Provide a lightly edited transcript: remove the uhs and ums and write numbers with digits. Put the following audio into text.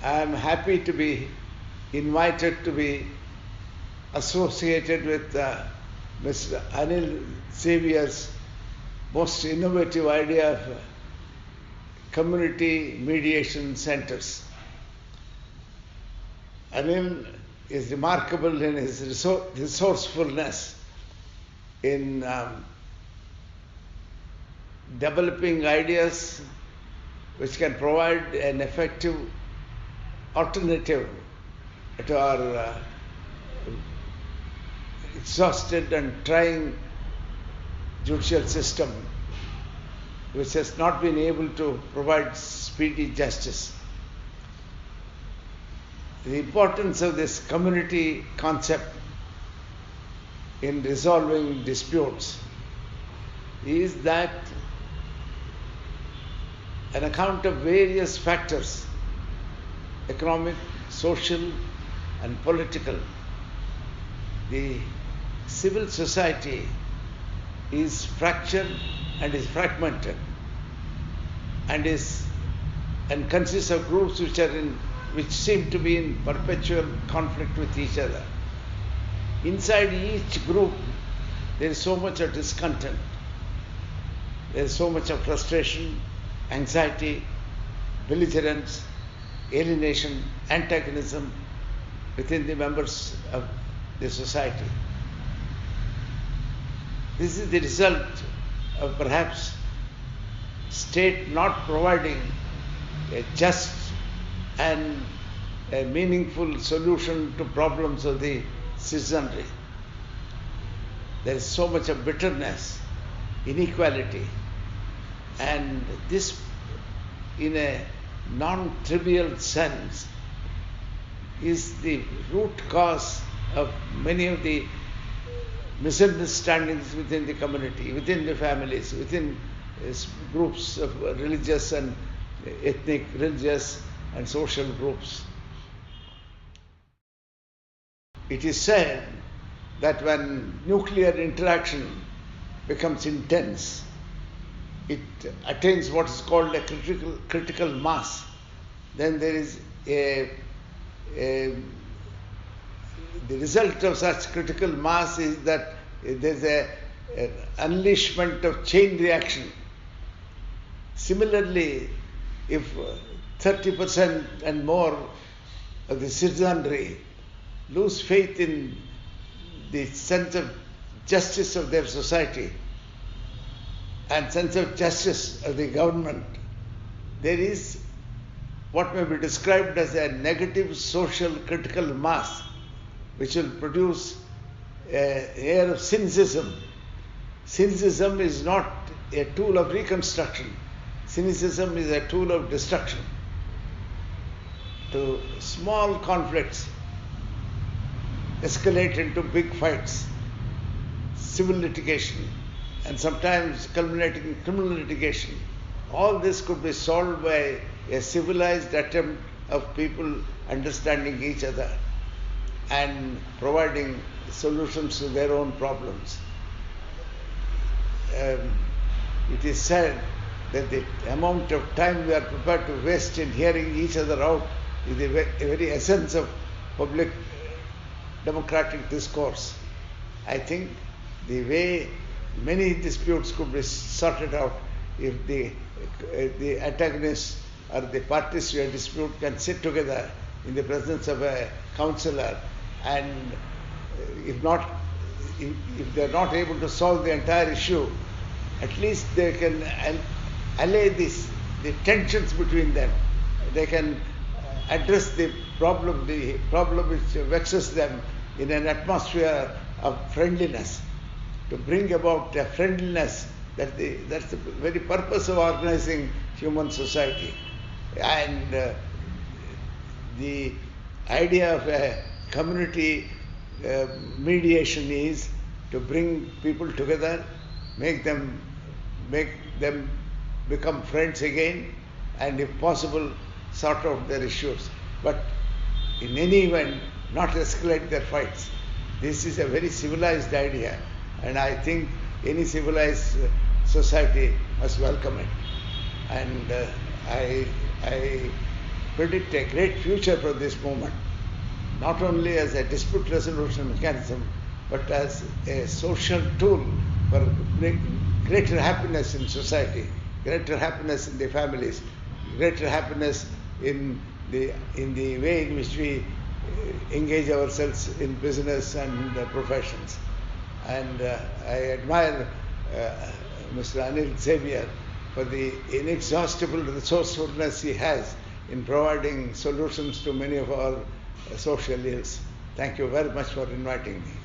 I am happy to be invited to be associated with Mr. Anil Xavier's most innovative idea of community mediation centers. Anil is remarkable in his resourcefulness in developing ideas which can provide an effective alternative to our exhausted and trying judicial system, which has not been able to provide speedy justice. The importance of this community concept in resolving disputes is that an account of various factors, economic, social, and political, the civil society is fractured and is fragmented and consists of groups which seem to be in perpetual conflict with each other. Inside each group there is so much of discontent, there is so much of frustration, anxiety, belligerence, alienation, antagonism within the members of the society. This is the result of perhaps state not providing a just and a meaningful solution to problems of the citizenry. There is so much of bitterness, inequality, and this, in a non-trivial sense, is the root cause of many of the misunderstandings within the community, within the families, within groups of religious and ethnic, religious and social groups. It is said that when nuclear interaction becomes intense, it attains what is called a critical mass. Then there is the result of such critical mass is that there is an unleashment of chain reaction. Similarly, if 30% and more of the citizenry lose faith in the sense of justice of their society and sense of justice of the government, there is what may be described as a negative social critical mass, which will produce an air of cynicism. Cynicism is not a tool of reconstruction. Cynicism is a tool of destruction. To small conflicts escalate into big fights, civil litigation, and sometimes culminating in criminal litigation. All this could be solved by a civilized attempt of people understanding each other and providing solutions to their own problems. It is said that the amount of time we are prepared to waste in hearing each other out is the very essence of public democratic discourse. I think the way many disputes could be sorted out if the antagonists or the parties to a dispute can sit together in the presence of a counselor, and if they are not able to solve the entire issue, at least they can allay the tensions between them. They can address the problem which vexes them in an atmosphere of friendliness, to bring about a friendliness. That's the very purpose of organizing human society. And the idea of a community mediation is to bring people together, make them become friends again, and if possible sort out their issues, but in any event not escalate their fights. This is a very civilized idea, and I think any civilized society must welcome it. And I predict a great future for this movement, not only as a dispute resolution mechanism, but as a social tool for greater happiness in society, greater happiness in the families, greater happiness in the way in which we engage ourselves in business and professions. And I admire Mr. Anil Xavier for the inexhaustible resourcefulness he has in providing solutions to many of our social ills. Thank you very much for inviting me.